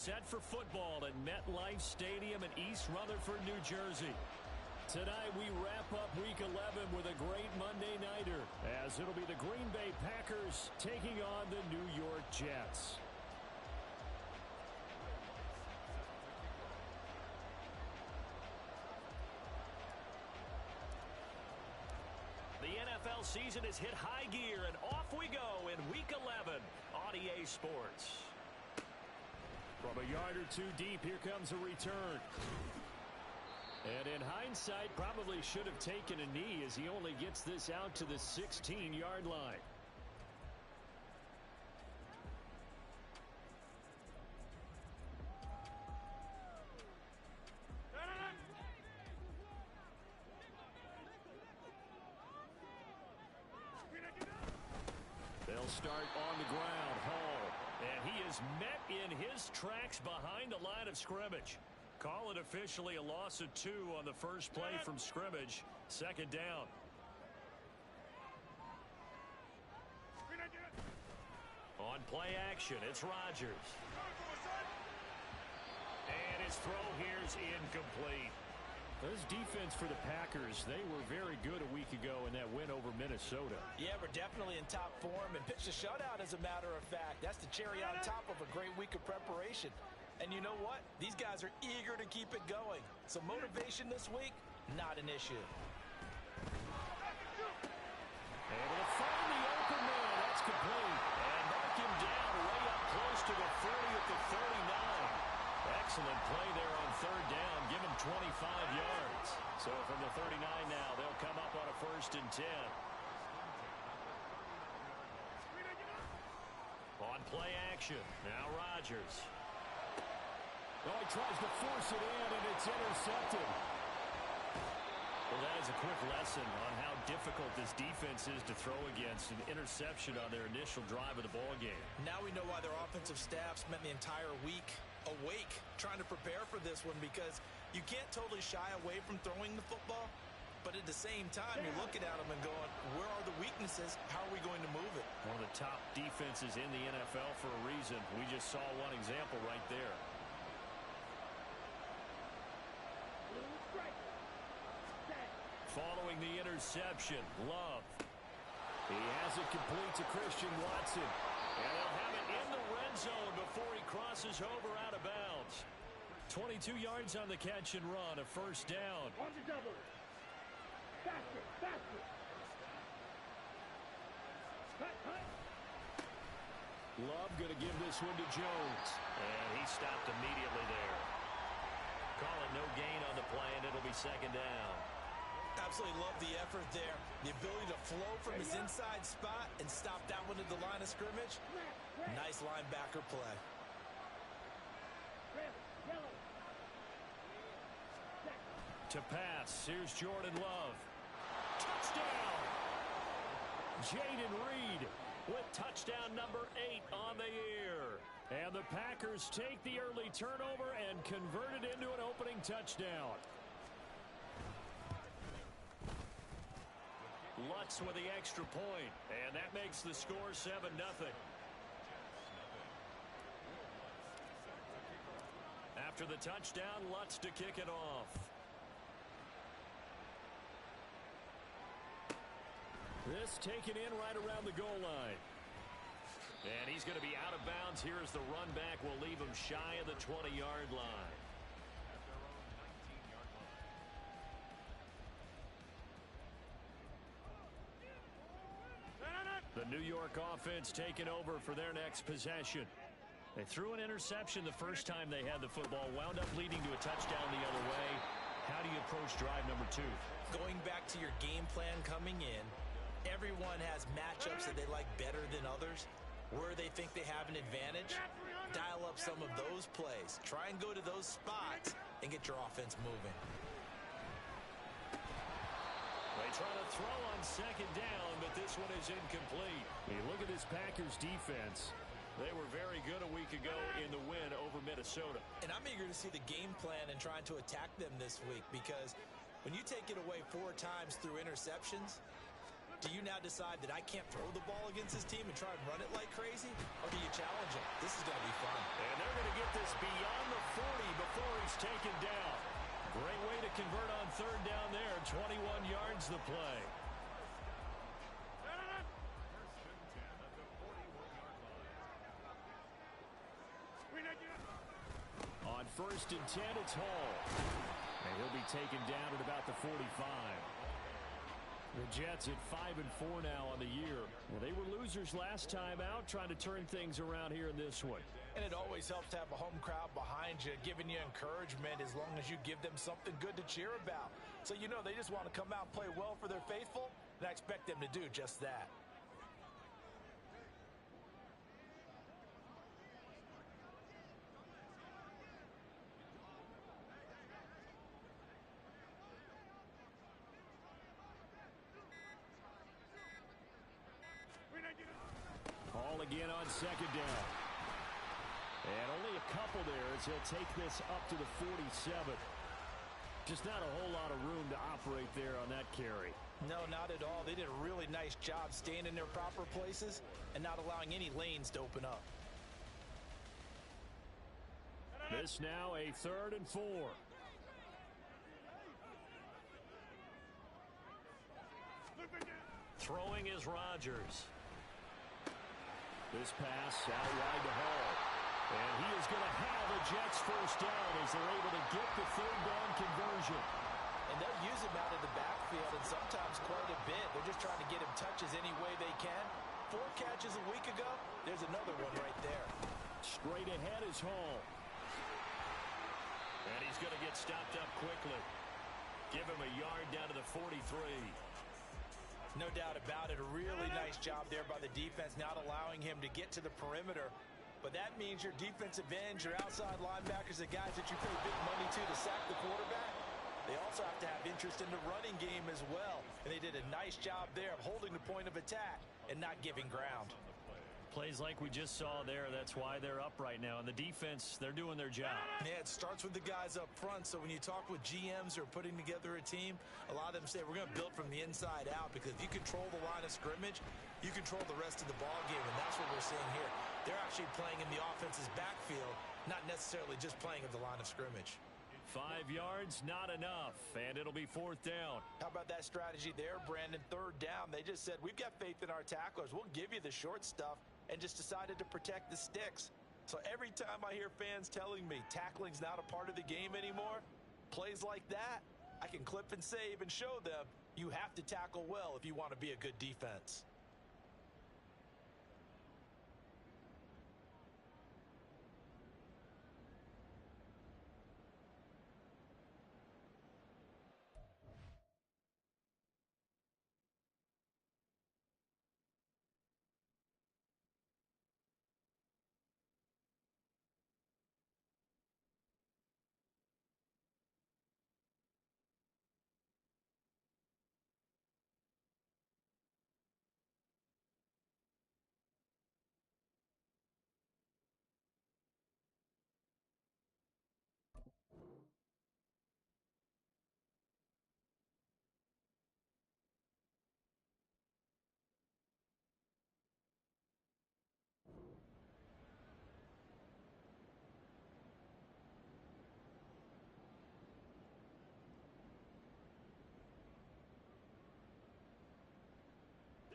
Set for football at MetLife Stadium in East Rutherford, New Jersey. Tonight we wrap up Week 11 with a great Monday nighter, as it'll be the Green Bay Packers taking on the New York Jets. The NFL season has hit high gear, and off we go in Week 11 on EA Sports. From a yard or two deep, here comes a return. And in hindsight, probably should have taken a knee as he only gets this out to the 16-yard line. They'll start on the ground. Hall. And he is met in his tracks behind the line of scrimmage. Call it officially a loss of 2 on the first play from scrimmage. Second down. On play action, it's Rodgers. And his throw here is incomplete. This defense for the Packers, they were very good a week ago in that win over Minnesota. Yeah, we're definitely in top form and pitched a shutout, as a matter of fact. That's the cherry on top of a great week of preparation. And you know what? These guys are eager to keep it going. So motivation this week, not an issue. Able to find the open man. That's complete. And mark him down way up close to the 30 at the 39. Excellent play there on third down. Give him 25 yards. So from the 39 now, they'll come up on a 1st and 10. On play action, now Rodgers. Oh, he tries to force it in, and it's intercepted. Well, that is a quick lesson on how difficult this defense is to throw against. An interception on their initial drive of the ball game. Now we know why their offensive staff spent the entire week awake trying to prepare for this one, because you can't totally shy away from throwing the football, but at the same time you're looking at them and going, where are the weaknesses? How are we going to move it? One of the top defenses in the NFL for a reason. We just saw one example right there. Following the interception, Love. He has it complete to Christian Watson. And they'll have it in the red zone before he crosses over out of bounds. 22 yards on the catch and run, a 1st down. On the double. Faster, faster. Cut. Love going to give this one to Jones. And he stopped immediately there. Call it no gain on the play, and it'll be 2nd down. Absolutely love the effort there. The ability to flow from his inside spot and stop that one at the line of scrimmage. Nice linebacker play. To pass, here's Jordan Love. Touchdown! Jayden Reed with touchdown number 8 on the year. And the Packers take the early turnover and convert it into an opening touchdown. Lutz with the extra point, and that makes the score 7-0. After the touchdown, Lutz to kick it off. This taken in right around the goal line. And he's going to be out of bounds here as the run back will leave him shy of the 20-yard line. The New York offense taking over for their next possession. They threw an interception the first time they had the football, wound up leading to a touchdown the other way. How do you approach drive number 2? Going back to your game plan coming in, everyone has matchups that they like better than others. Where they think they have an advantage, dial up some of those plays. Try and go to those spots and get your offense moving. They try to throw on 2nd down, but this one is incomplete. You look at this Packers defense. They were very good a week ago in the win over Minnesota. And I'm eager to see the game plan and trying to attack them this week, because when you take it away 4 times through interceptions, Do you now decide that I can't throw the ball against this team and try and run it like crazy? Or do you challenge him? This is going to be fun. And they're going to get this beyond the 40 before he's taken down. Great way to convert on third down there. 21 yards the play. On 1st and 10, it's Hall. And he'll be taken down at about the 45. The Jets at 5-4 now on the year. Well, they were losers last time out, trying to turn things around here in this one. And it always helps to have a home crowd behind you, giving you encouragement as long as you give them something good to cheer about. So you know they just want to come out and play well for their faithful, and I expect them to do just that. Hall again on 2nd down. And only a couple there as he'll take this up to the 47. Just not a whole lot of room to operate there on that carry. No, not at all. They did a really nice job staying in their proper places and not allowing any lanes to open up. This now a 3rd and 4. Throwing is Rodgers. This pass out wide to Hall. And he is going to have a Jets first down as they're able to get the 3rd down conversion. And they'll use him out of the backfield and sometimes quite a bit. They're just trying to get him touches any way they can. 4 catches a week ago. There's another one right there. Straight ahead is Hall. And he's going to get stopped up quickly. Give him a yard down to the 43. No doubt about it. A really nice job there by the defense, not allowing him to get to the perimeter. But that means your defensive ends, your outside linebackers, the guys that you pay big money to sack the quarterback, they also have to have interest in the running game as well. And they did a nice job there of holding the point of attack and not giving ground. Plays like we just saw there. That's why they're up right now. And the defense, they're doing their job. Yeah, it starts with the guys up front. So when you talk with GMs who are putting together a team, a lot of them say we're going to build from the inside out, because if you control the line of scrimmage, you control the rest of the ball game. And that's what we're seeing here. They're actually playing in the offense's backfield, not necessarily just playing at the line of scrimmage. 5 yards, not enough, and it'll be 4th down. How about that strategy there, Brandon? 3rd down. They just said, we've got faith in our tacklers. We'll give you the short stuff, and just decided to protect the sticks. So every time I hear fans telling me tackling's not a part of the game anymore, plays like that, I can clip and save and show them you have to tackle well if you want to be a good defense.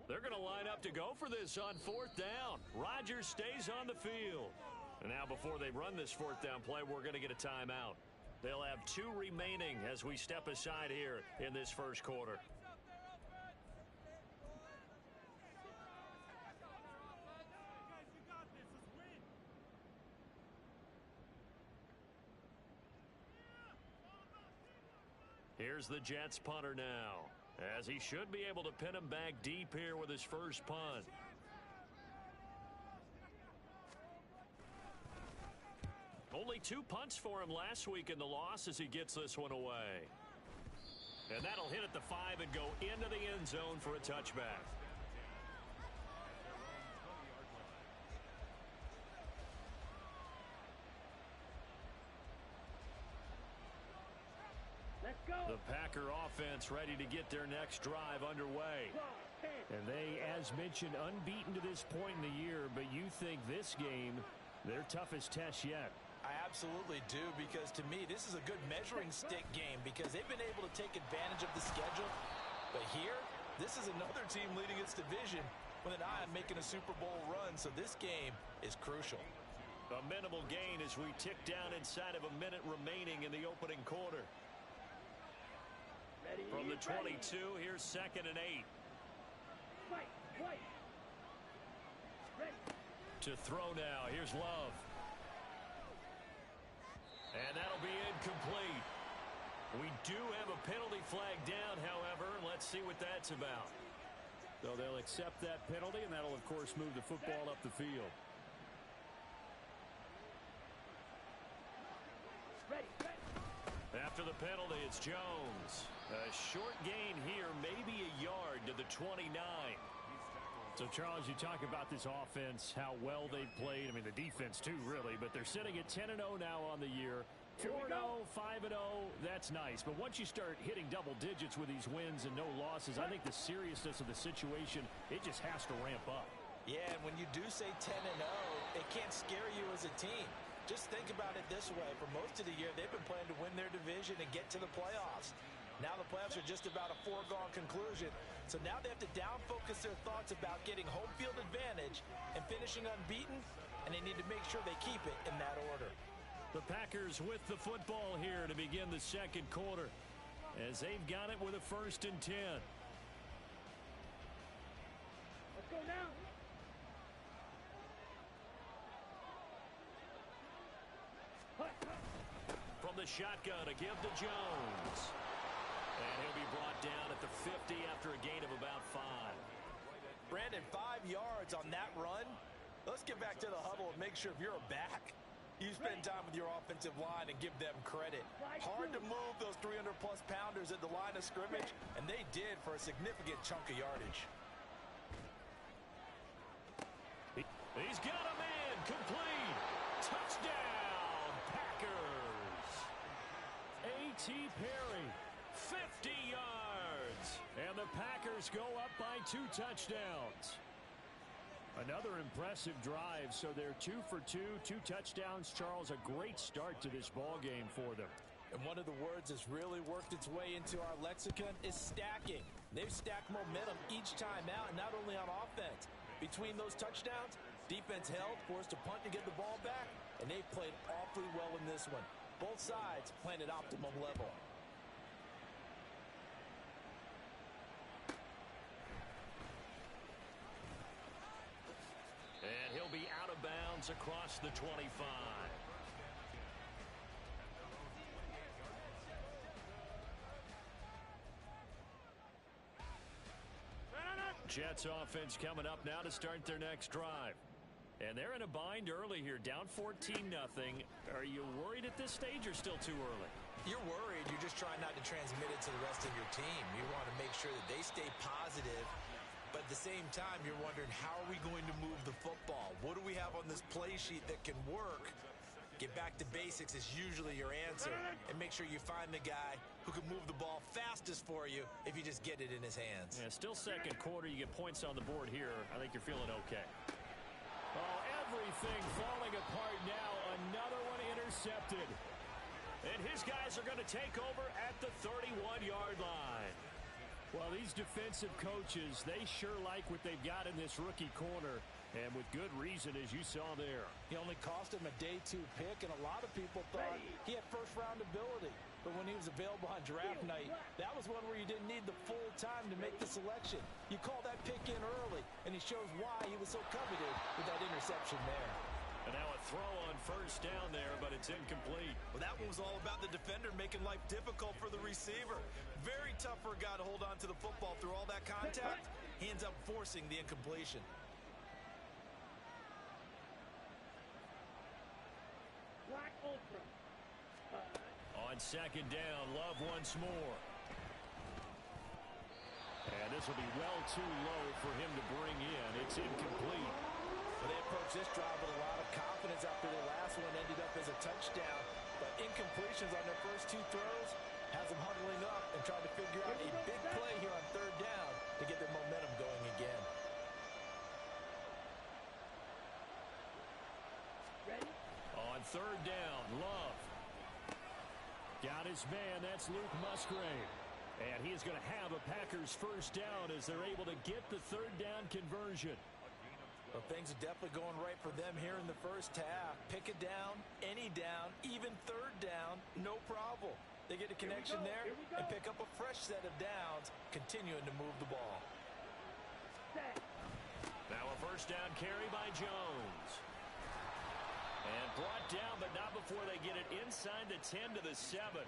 They're going to line up to go for this on 4th down. Rodgers stays on the field. And now before they run this 4th down play, we're going to get a timeout. They'll have 2 remaining as we step aside here in this first quarter. Here's the Jets punter now, as he should be able to pin him back deep here with his first punt. Only 2 punts for him last week in the loss as he gets this one away. And that'll hit at the 5 and go into the end zone for a touchback. Next The Packer offense ready to get their next drive underway. And they, as mentioned, unbeaten to this point in the year, but you think this game, their toughest test yet. I absolutely do, because to me, this is a good measuring stick game because they've been able to take advantage of the schedule. But here, this is another team leading its division with an eye on making a Super Bowl run, so this game is crucial. A minimal gain as we tick down inside of a minute remaining in the opening quarter. From the 22, here's 2nd and 8. To throw now, here's Love. And that'll be incomplete. We do have a penalty flag down, however. Let's see what that's about. So they'll accept that penalty, and that'll, of course, move the football up the field. After the penalty, it's Jones. A short gain here, maybe a yard to the 29. So, Charles, you talk about this offense, how well they've played. I mean, the defense, too, really. But they're sitting at 10-0 now on the year. 4-0, 5-0, that's nice. But once you start hitting double digits with these wins and no losses, I think the seriousness of the situation, it just has to ramp up. Yeah, and when you do say 10-0, it can't scare you as a team. Just think about it this way. For most of the year, they've been playing to win their division and get to the playoffs. Now the playoffs are just about a foregone conclusion. So now they have to down-focus their thoughts about getting home field advantage and finishing unbeaten, and they need to make sure they keep it in that order. The Packers with the football here to begin the second quarter, as they've got it with a 1st and 10. Let's go now. From the shotgun, a give to Jones. And he'll be brought down at the 50 after a gain of about 5. Brandon, 5 yards on that run. Let's get back to the huddle and make sure if you're a back, you spend time with your offensive line and give them credit. Hard to move those 300-plus pounders at the line of scrimmage, and they did for a significant chunk of yardage. He's got a man, complete. Touchdown, Packers. A.T. Perry, 50 yards. And the Packers go up by 2 touchdowns. Another impressive drive, so they're 2 for 2, 2 touchdowns. Charles, a great start to this ball game for them. And one of the words that's really worked its way into our lexicon is stacking. They've stacked momentum each time out, and not only on offense. Between those touchdowns, defense held, forced to punt to get the ball back, and they've played awfully well in this one. Both sides playing at optimum level. And he'll be out of bounds across the 25. Jets offense coming up now to start their next drive. And they're in a bind early here, down 14-0. Are you worried at this stage or still too early? You're worried. You're just trying not to transmit it to the rest of your team. You want to make sure that they stay positive. But at the same time, you're wondering, how are we going to move the football? What do we have on this play sheet that can work? Get back to basics is usually your answer. And make sure you find the guy who can move the ball fastest for you if you just get it in his hands. Yeah, still second quarter. You get points on the board here. I think you're feeling okay. Oh, everything falling apart now. Another one intercepted. And his guys are going to take over at the 31-yard line. Well, these defensive coaches, they sure like what they've got in this rookie corner, and with good reason, as you saw there. He only cost him a day 2 pick, and a lot of people thought he had first-round ability. But when he was available on draft night, that was one where you didn't need the full time to make the selection. You call that pick in early, and he shows why he was so coveted with that interception there. And now a throw on first down there, but it's incomplete. Well, that one was all about the defender making life difficult for the receiver. Very tough for a guy to hold on to the football through all that contact. He ends up forcing the incompletion. Black Ultra. On second down, Love once more. And this will be well too low for him to bring in. It's incomplete. Well, they approached this drive with a lot of confidence after their last one ended up as a touchdown. But incompletions on their first 2 throws, Has them huddling up and trying to figure out a big play here on third down to get their momentum going again. Ready? On third down, Love. Got his man, that's Luke Musgrave. And he is going to have a Packers first down as they're able to get the third down conversion. Well, things are definitely going right for them here in the first half. Pick a down, any down, even third down, no problem. They get a connection there and pick up a fresh set of downs, continuing to move the ball. Set. Now a first down carry by Jones. And brought down, but not before they get it inside the 10 to the 7.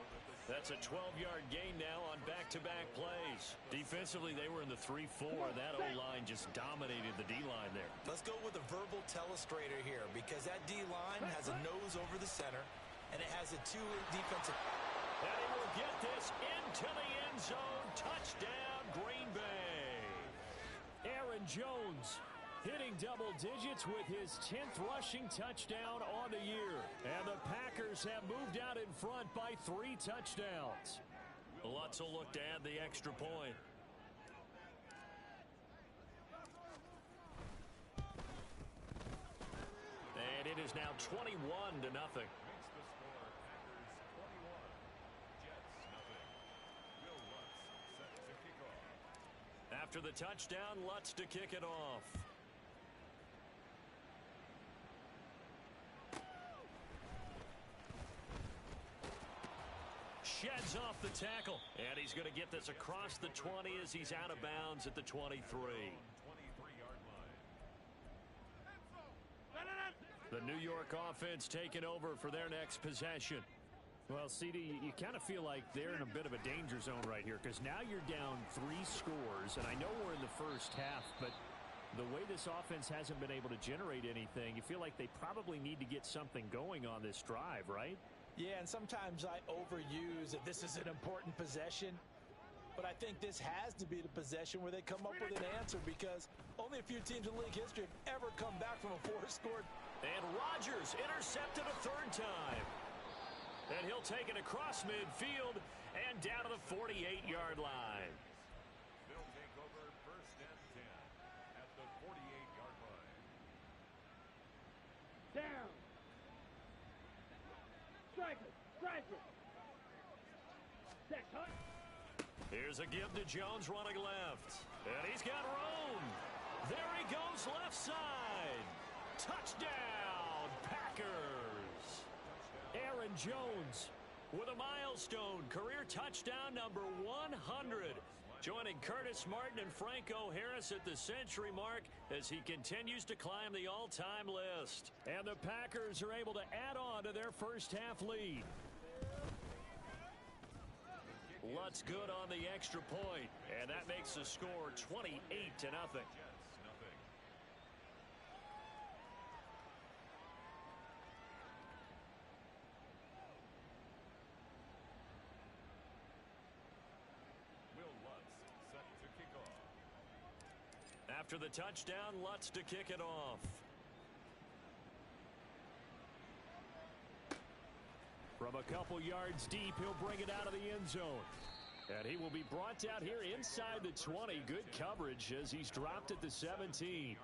That's a 12-yard gain now on back-to-back plays. Defensively, they were in the 3-4. That O-line just dominated the D-line there. Let's go with a verbal telestrator here because that D-line has a nose over the center, and it has a two defensive. And he will get this into the end zone. Touchdown, Green Bay. Aaron Jones hitting double digits with his 10th rushing touchdown on the year. And the Packers have moved out in front by 3 touchdowns. Lutz will look to add the extra point. And it is now 21-0. After the touchdown, Lutz to kick it off. Sheds off the tackle, and he's going to get this across the 20 as he's out of bounds at the 23. The New York offense taking over for their next possession. Well, CD, you kind of feel like they're in a bit of a danger zone right here because now you're down 3 scores, and I know we're in the first half, but the way this offense hasn't been able to generate anything, you feel like they probably need to get something going on this drive, right? Yeah, and sometimes I overuse that this is an important possession, but I think this has to be the possession where they come up with an answer because only a few teams in league history have ever come back from a 4-score. And Rodgers intercepted a 3rd time. And he'll take it across midfield and down to the 48-yard line. They'll take over first and 10 at the 48-yard line. Down. Striker. Striker. Set cut. Here's a give to Jones running left. And he's got room. There he goes left side. Touchdown, Packers. Aaron Jones with a milestone career touchdown number 100. Joining Curtis Martin and Franco Harris at the century mark as he continues to climb the all-time list. And the Packers are able to add on to their first half lead. Lutz good on the extra point, and that makes the score 28-0. After the touchdown, Lutz to kick it off. From a couple yards deep, he'll bring it out of the end zone. And he will be brought down here inside the 20. Good coverage as he's dropped at the 17.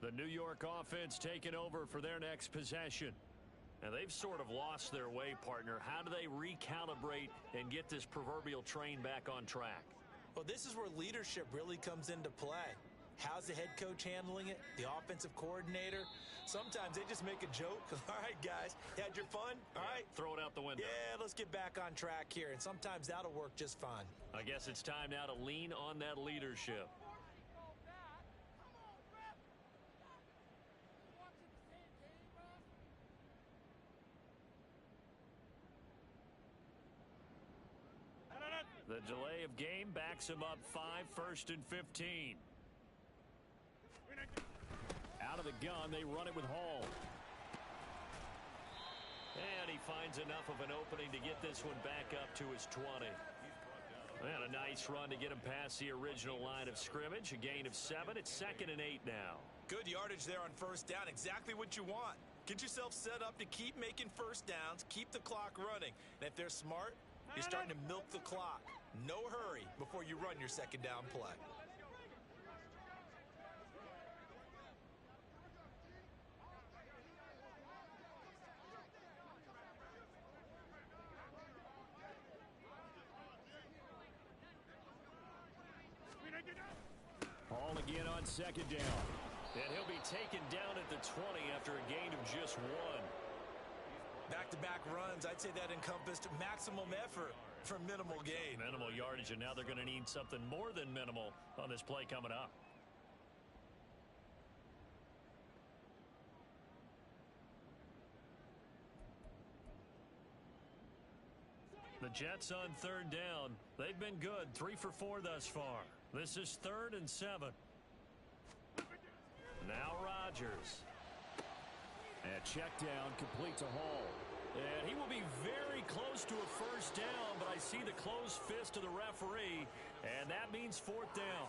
The New York offense taking over for their next possession. And they've sort of lost their way, partner. How do they recalibrate and get this proverbial train back on track? Well, this is where leadership really comes into play. How's the head coach handling it? The offensive coordinator? Sometimes they just make a joke. All right, guys, you had your fun? All right. Throw it out the window. Yeah, let's get back on track here. And sometimes that'll work just fine. I guess it's time now to lean on that leadership. The delay of game backs him up 5, 1st and 15. Out of the gun, they run it with Hall. And he finds enough of an opening to get this one back up to his 20. And a nice run to get him past the original line of scrimmage. A gain of 7. It's 2nd and 8 now. Good yardage there on first down. Exactly what you want. Get yourself set up to keep making first downs, keep the clock running. And if they're smart, you're starting to milk the clock. No hurry before you run your second down play. Hall again on second down. And he'll be taken down at the 20 after a gain of just 1. Back-to-back runs, I'd say that encompassed maximum effort for minimal gain. Minimal yardage, and now they're going to need something more than minimal on this play coming up. The Jets on third down. They've been good, 3 for 4 thus far. This is 3rd and 7. Now Rodgers. And check down complete to Hall. And he will be very close to a first down, but I see the closed fist of the referee, and that means 4th down.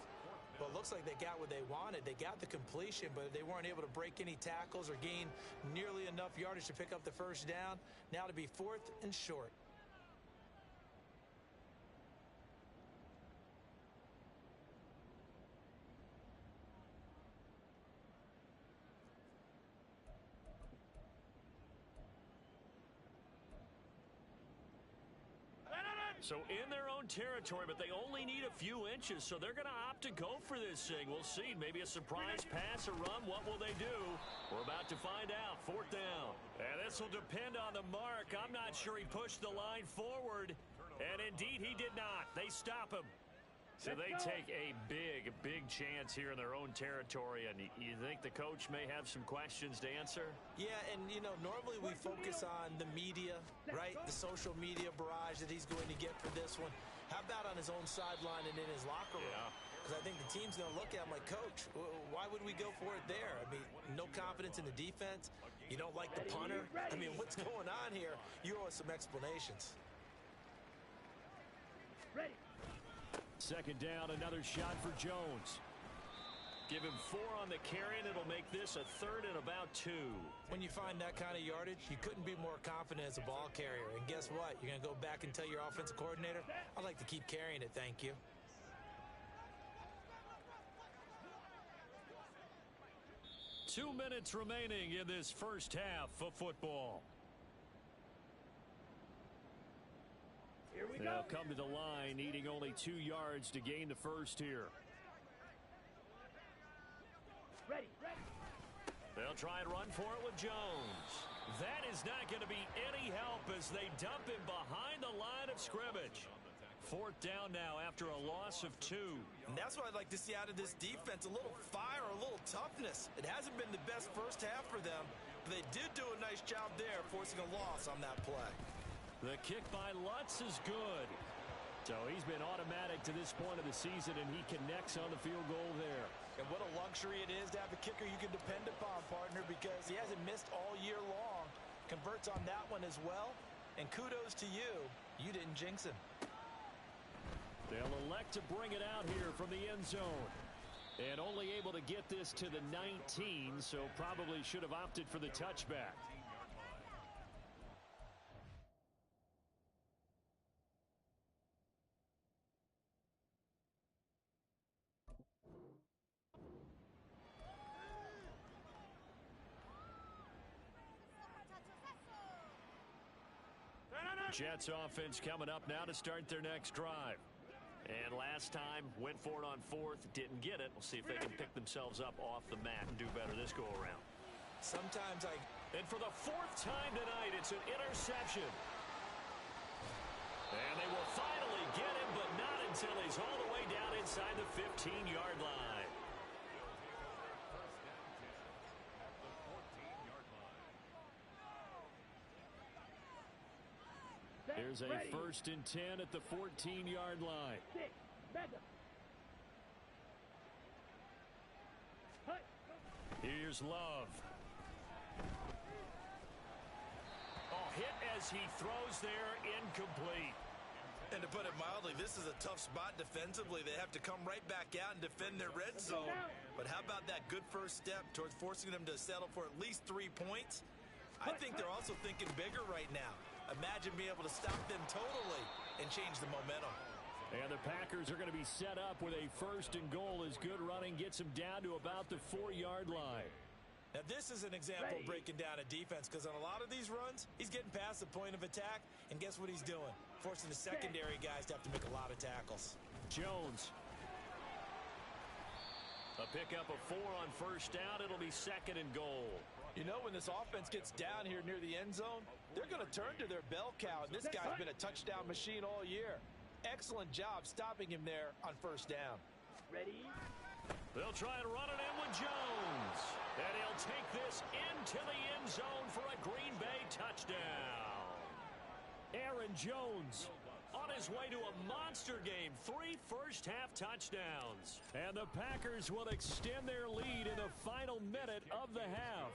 Well, it looks like they got what they wanted. They got the completion, but they weren't able to break any tackles or gain nearly enough yardage to pick up the first down. Now to be 4th and short. So in their own territory, but they only need a few inches, so they're going to opt to go for this thing. We'll see. Maybe a surprise pass, a run. What will they do? We're about to find out. 4th down. And this will depend on the mark. I'm not sure he pushed the line forward. And indeed, he did not. They stop him. So they take a big chance here in their own territory. And you think the coach may have some questions to answer? Yeah, and, you know, normally we focus on the media, right? The social media barrage that he's going to get for this one. How about on his own sideline and in his locker room? Yeah. Because I think the team's going to look at him like, Coach, why would we go for it there? I mean, no confidence in the defense. You don't like the punter. I mean, what's going on here? You owe us some explanations. Ready. Second down, another shot for Jones. Give him 4 on the carry, and it'll make this a 3rd and about 2. When you find that kind of yardage, you couldn't be more confident as a ball carrier. And guess what? You're going to go back and tell your offensive coordinator, I'd like to keep carrying it, thank you. Two minutes remaining in this first half of football. Here we They'll go. come to the line, needing only 2 yards to gain the first here. Ready. They'll try and run for it with Jones. That is not going to be any help as they dump him behind the line of scrimmage. 4th down now after a loss of 2. And that's what I'd like to see out of this defense, a little fire, a little toughness. It hasn't been the best first half for them, but they did do a nice job there, forcing a loss on that play. The kick by Lutz is good. So he's been automatic to this point of the season, and he connects on the field goal there. And what a luxury it is to have a kicker you can depend upon, partner, because he hasn't missed all year long. Converts on that one as well, and kudos to you. You didn't jinx him. They'll elect to bring it out here from the end zone. And only able to get this to the 19, so probably should have opted for the touchback. Jets offense coming up now to start their next drive. And last time, went for it on 4th, didn't get it. We'll see if they can pick themselves up off the mat and do better this go-around. Sometimes And for the 4th time tonight, it's an interception. And they will finally get him, but not until he's all the way down inside the 15-yard line. There's a 1st and 10 at the 14-yard line. 6. Mega. Hut. Here's Here's Love. Oh, hit as he throws there, incomplete. And to put it mildly, this is a tough spot defensively. They have to come right back out and defend their red zone. But how about that good first step towards forcing them to settle for at least 3 points? I think they're also thinking bigger right now. Imagine being able to stop them totally and change the momentum. And the Packers are going to be set up with a 1st and goal as good running gets them down to about the 4-yard line. Now, this is an example of breaking down a defense, because on a lot of these runs, he's getting past the point of attack, and guess what he's doing? Forcing the secondary guys to have to make a lot of tackles. Jones. A pickup of 4 on 1st down. It'll be 2nd and goal. You know, when this offense gets down here near the end zone, they're going to turn to their bell cow, and this guy's been a touchdown machine all year. Excellent job stopping him there on 1st down. Ready? They'll try and run it in with Jones. And he'll take this into the end zone for a Green Bay touchdown. Aaron Jones on his way to a monster game. 3 first-half touchdowns. And the Packers will extend their lead in the final minute of the half.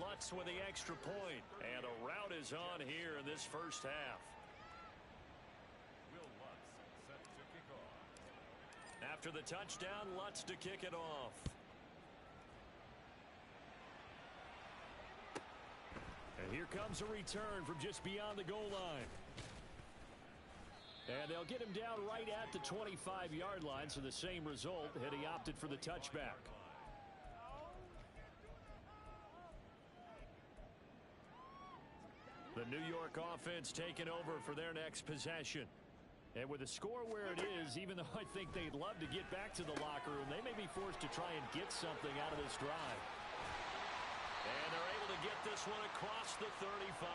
Lutz with the extra point. And a rout is on here in this first half. Will Lutz set to kick off. After the touchdown, Lutz to kick it off. And here comes a return from just beyond the goal line. And they'll get him down right at the 25-yard line, so the same result had he opted for the touchback. The New York offense taking over for their next possession. And with the score where it is, even though I think they'd love to get back to the locker room, they may be forced to try and get something out of this drive. And they're able to get this one across the 35.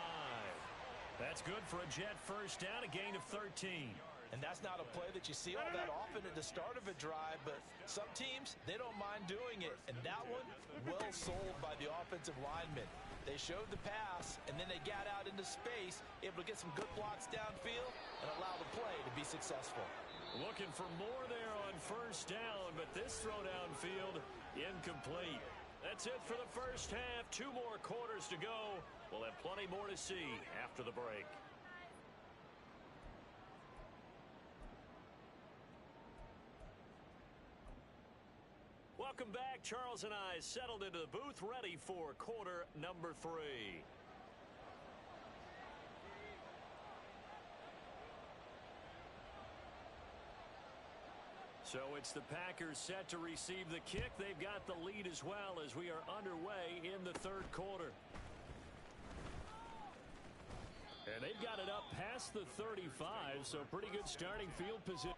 That's good for a Jet first down, a gain of 13. And that's not a play that you see all that often at the start of a drive, but some teams, they don't mind doing it. And that one, well sold by the offensive lineman. They showed the pass, and then they got out into space, able to get some good blocks downfield and allow the play to be successful. Looking for more there on first down, but this throw downfield incomplete. That's it for the first half. 2 more quarters to go. We'll have plenty more to see after the break. Welcome back. Charles and I settled into the booth, ready for quarter number 3. So it's the Packers set to receive the kick. They've got the lead as well as we are underway in the 3rd quarter. And they've got it up past the 35, so pretty good starting field position.